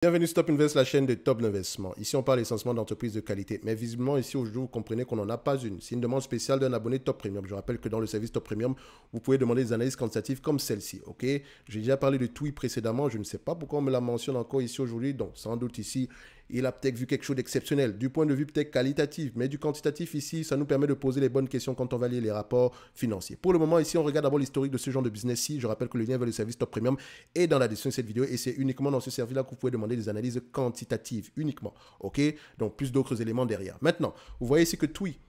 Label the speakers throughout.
Speaker 1: Bienvenue sur Top Invest, la chaîne de Top Investissement. Ici, on parle essentiellement d'entreprises de qualité. Mais visiblement, ici, aujourd'hui, vous comprenez qu'on n'en a pas une. C'est une demande spéciale d'un abonné Top Premium. Je rappelle que dans le service Top Premium, vous pouvez demander des analyses quantitatives comme celle-ci. Ok? J'ai déjà parlé de TWI précédemment. Je ne sais pas pourquoi on me la mentionne encore ici aujourd'hui. Donc, sans doute ici, il a peut-être vu quelque chose d'exceptionnel. Du point de vue peut-être qualitatif, mais du quantitatif ici, ça nous permet de poser les bonnes questions quand on va lire les rapports financiers. Pour le moment, ici, on regarde d'abord l'historique de ce genre de business-ci. Je rappelle que le lien vers le service Top Premium est dans la description de cette vidéo et c'est uniquement dans ce service-là que vous pouvez demander des analyses quantitatives uniquement. OK? Donc, plus d'autres éléments derrière. Maintenant, vous voyez ici que TWI,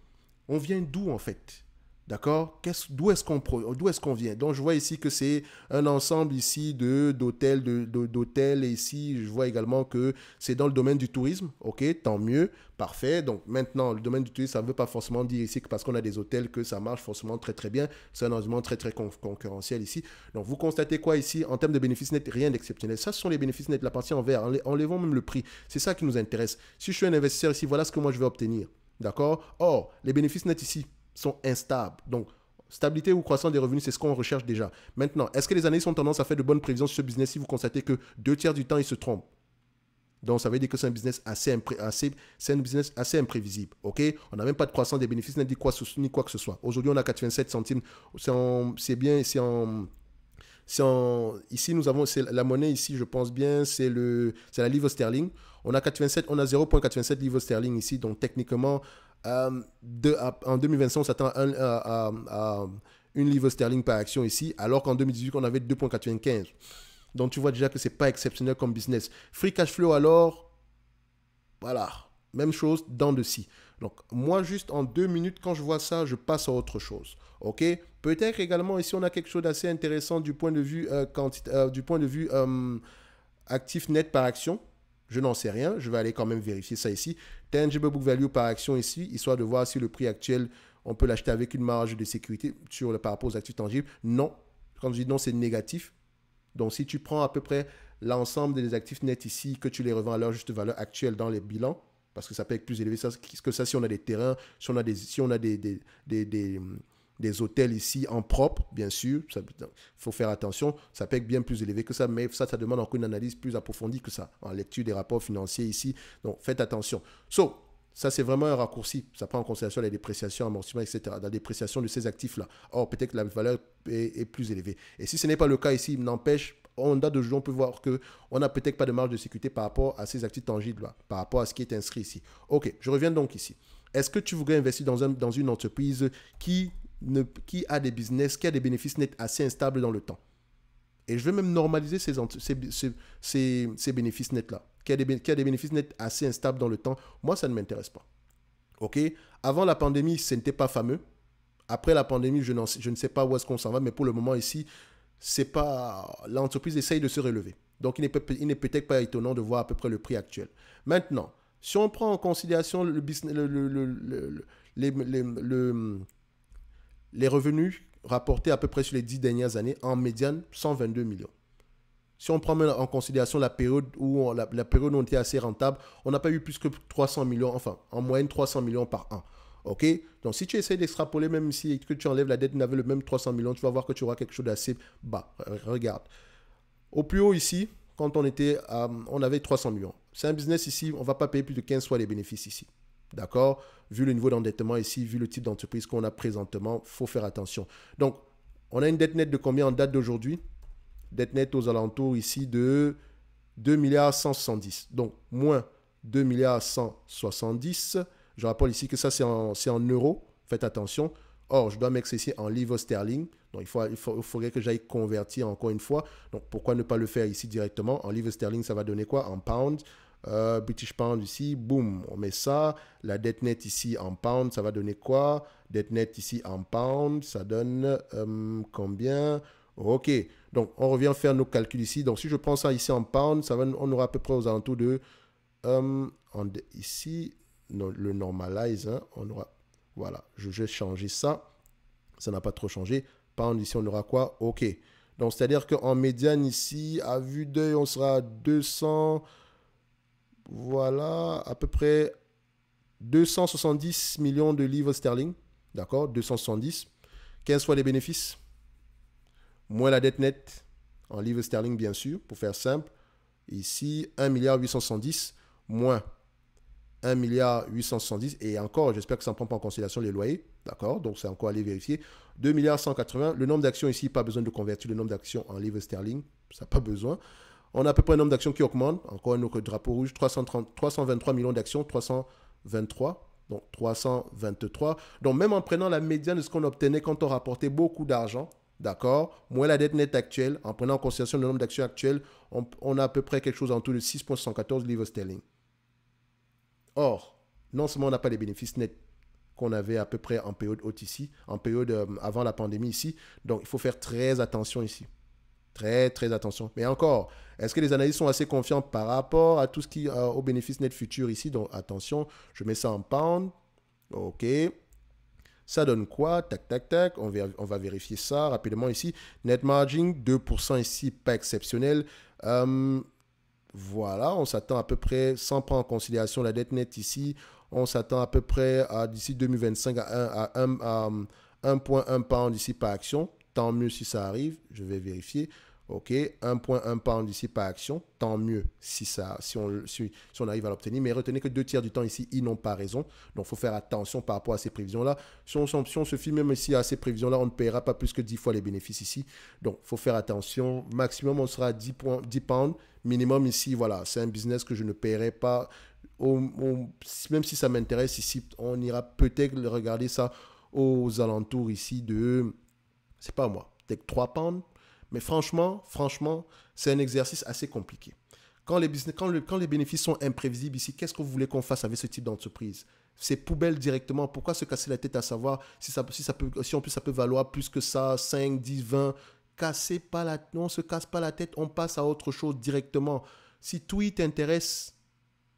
Speaker 1: on vient d'où en fait? D'accord? D'où est-ce qu'on vient? Donc, je vois ici que c'est un ensemble ici d'hôtels, d'hôtels. Et ici, je vois également que c'est dans le domaine du tourisme. OK, tant mieux. Parfait. Donc, maintenant, le domaine du tourisme, ça ne veut pas forcément dire ici que parce qu'on a des hôtels que ça marche forcément très, très bien. C'est un environnement très, très concurrentiel ici. Donc, vous constatez quoi ici? En termes de bénéfices nets, rien d'exceptionnel. Ça, ce sont les bénéfices nets, la partie en vert. Enlevons même le prix. C'est ça qui nous intéresse. Si je suis un investisseur ici, voilà ce que moi, je vais obtenir. D'accord? Or, les bénéfices nets ici sont instables. Donc, stabilité ou croissance des revenus, c'est ce qu'on recherche déjà. Maintenant, est-ce que les analystes ont tendance à faire de bonnes prévisions sur ce business si vous constatez que 2/3 du temps, ils se trompent? Donc, ça veut dire que c'est un business assez imprévisible. OK? On n'a même pas de croissance des bénéfices ni quoi que ce soit. Aujourd'hui, on a 87 centimes. C'est bien, ici, nous avons la monnaie, ici, je pense bien, c'est la livre sterling. On a 0,87 livres sterling ici. Donc, techniquement, en 2025, on s'attend à une livre sterling par action ici, alors qu'en 2018, on avait 2,95. Donc, tu vois déjà que ce n'est pas exceptionnel comme business. Free cash flow, alors, voilà, même chose, dents de scie. Donc, moi, juste en 2 minutes, quand je vois ça, je passe à autre chose. OK? Peut-être également, ici, on a quelque chose d'assez intéressant du point de vue, actif net par action. Je n'en sais rien. Je vais aller quand même vérifier ça ici. Tangible book value par action ici, histoire de voir si le prix actuel, on peut l'acheter avec une marge de sécurité par rapport aux actifs tangibles. Non. Quand je dis non, c'est négatif. Donc, si tu prends à peu près l'ensemble des actifs nets ici, que tu les revends à leur juste valeur actuelle dans les bilans, parce que ça peut être plus élevé que ça si on a des terrains, si on a des hôtels ici en propre, bien sûr, il faut faire attention, ça peut être bien plus élevé que ça, mais ça demande encore une analyse plus approfondie que ça, en lecture des rapports financiers ici, donc faites attention. Ça, c'est vraiment un raccourci. Ça prend en considération les dépréciations, amortissements, etc. La dépréciation de ces actifs-là. Or, peut-être que la valeur est plus élevée. Et si ce n'est pas le cas ici, il n'empêche, en date d'aujourd'hui, on peut voir qu'on n'a peut-être pas de marge de sécurité par rapport à ces actifs tangibles-là, par rapport à ce qui est inscrit ici. OK, je reviens donc ici. Est-ce que tu voudrais investir dans une entreprise qui a des business, qui a des bénéfices nets assez instables dans le temps? Et je vais même normaliser ces bénéfices nets-là, qui a des bénéfices nets assez instables dans le temps. Moi, ça ne m'intéresse pas. OK? Avant la pandémie, ce n'était pas fameux. Après la pandémie, je ne sais pas où est-ce qu'on s'en va, mais pour le moment ici, l'entreprise essaye de se relever. Donc, il n'est peut-être pas étonnant de voir à peu près le prix actuel. Maintenant, si on prend en considération les revenus rapportés à peu près sur les 10 dernières années, en médiane, 122 millions. Si on prend en considération la période où on était assez rentable, on n'a pas eu plus que 300 millions, enfin, en moyenne 300 millions par an. OK? Donc, si tu essaies d'extrapoler, même si que tu enlèves la dette, n'avait le même 300 millions, tu vas voir que tu auras quelque chose d'assez bas. Regarde. Au plus haut ici, quand on avait 300 millions. C'est un business ici, on ne va pas payer plus de 15 fois les bénéfices ici. D'accord? Vu le niveau d'endettement ici, vu le type d'entreprise qu'on a présentement, il faut faire attention. Donc, on a une dette nette de combien en date d'aujourd'hui? Dette nette aux alentours ici de 2 milliards 170. Donc, moins 2 milliards 170. Je rappelle ici que ça, c'est en euros. Faites attention. Or, je dois mettre ici en livres sterling. Donc, il faudrait que j'aille convertir encore une fois. Donc, pourquoi ne pas le faire ici directement? En livres sterling, ça va donner quoi? En pound. British pound ici, boum, on met ça. La dette nette ici en pound, ça va donner quoi? Dette nette ici en pound, ça donne combien? OK. Donc, on revient faire nos calculs ici. Donc, si je prends ça ici en pound, on aura à peu près aux alentours de... ici, le normalize, hein, on aura... Voilà, je vais changer ça. Ça n'a pas trop changé. Pound, ici, on aura quoi? OK. Donc, c'est-à-dire qu'en médiane, ici, à vue d'œil, on sera à 200... Voilà, à peu près 270 millions de livres sterling. D'accord? 270. 15 fois les bénéfices. Moins la dette nette, en livres sterling, bien sûr, pour faire simple. Ici, 1,870 moins 1,870 et encore, j'espère que ça ne prend pas en considération les loyers. D'accord, donc c'est encore à aller vérifier. 2,180 le nombre d'actions ici, pas besoin de convertir le nombre d'actions en livres sterling. Ça n'a pas besoin. On a à peu près un nombre d'actions qui augmente. Encore un autre drapeau rouge. 323 millions d'actions. 323. Donc 323. Donc même en prenant la médiane de ce qu'on obtenait quand on rapportait beaucoup d'argent, d'accord, moins la dette nette actuelle, en prenant en considération le nombre d'actions actuelles, on a à peu près quelque chose en tout de 6,114 livres sterling. Or, non seulement on n'a pas les bénéfices nets qu'on avait à peu près en période haute ici, en période avant la pandémie ici, donc il faut faire très attention ici. Très, très attention. Mais encore, est-ce que les analystes sont assez confiants par rapport à tout ce qui au bénéfice net futur ici? Donc, attention, je mets ça en pound. OK. Ça donne quoi? Tac, tac, tac. On va vérifier ça rapidement ici. Net margin, 2% ici, pas exceptionnel. Voilà, on s'attend à peu près, sans prendre en considération la dette nette ici, on s'attend à peu près d'ici 2025 à 1,1 pound ici par action. Tant mieux si ça arrive, je vais vérifier. OK, 1,1 pound ici par action. Tant mieux si on arrive à l'obtenir. Mais retenez que 2/3 du temps ici, ils n'ont pas raison. Donc, il faut faire attention par rapport à ces prévisions-là. Si on se fie même ici à ces prévisions-là, on ne paiera pas plus que 10 fois les bénéfices ici. Donc, il faut faire attention. Maximum, on sera à 10 pounds. Minimum ici, voilà, c'est un business que je ne paierai pas. Même si ça m'intéresse ici, on ira peut-être regarder ça aux alentours ici de, c'est pas moi, peut-être 3 pounds. Mais franchement, c'est un exercice assez compliqué. Quand les bénéfices sont imprévisibles ici, qu'est-ce que vous voulez qu'on fasse avec ce type d'entreprise? C'est poubelle directement. Pourquoi se casser la tête à savoir si en plus ça peut valoir plus que ça, 5, 10, 20? On ne se casse pas la tête, on passe à autre chose directement. Si Tweet t'intéresse,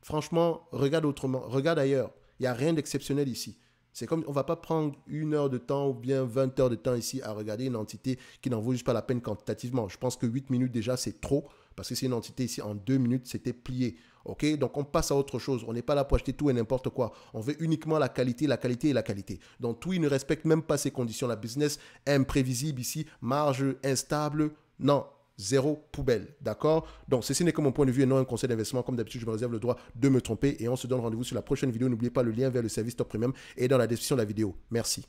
Speaker 1: franchement, regarde autrement, regarde ailleurs. Il n'y a rien d'exceptionnel ici. C'est comme, on ne va pas prendre 1 heure de temps ou bien 20 heures de temps ici à regarder une entité qui n'en vaut juste pas la peine quantitativement. Je pense que 8 minutes déjà, c'est trop parce que c'est une entité ici, en 2 minutes, c'était plié. OK? Donc, on passe à autre chose. On n'est pas là pour acheter tout et n'importe quoi. On veut uniquement la qualité, la qualité et la qualité. Donc, Tweet ne respecte même pas ces conditions. La business imprévisible ici, marge instable. Non. Zéro poubelle, d'accord? Donc, ceci n'est que mon point de vue et non un conseil d'investissement. Comme d'habitude, je me réserve le droit de me tromper et on se donne rendez-vous sur la prochaine vidéo. N'oubliez pas le lien vers le service Top Premium et dans la description de la vidéo. Merci.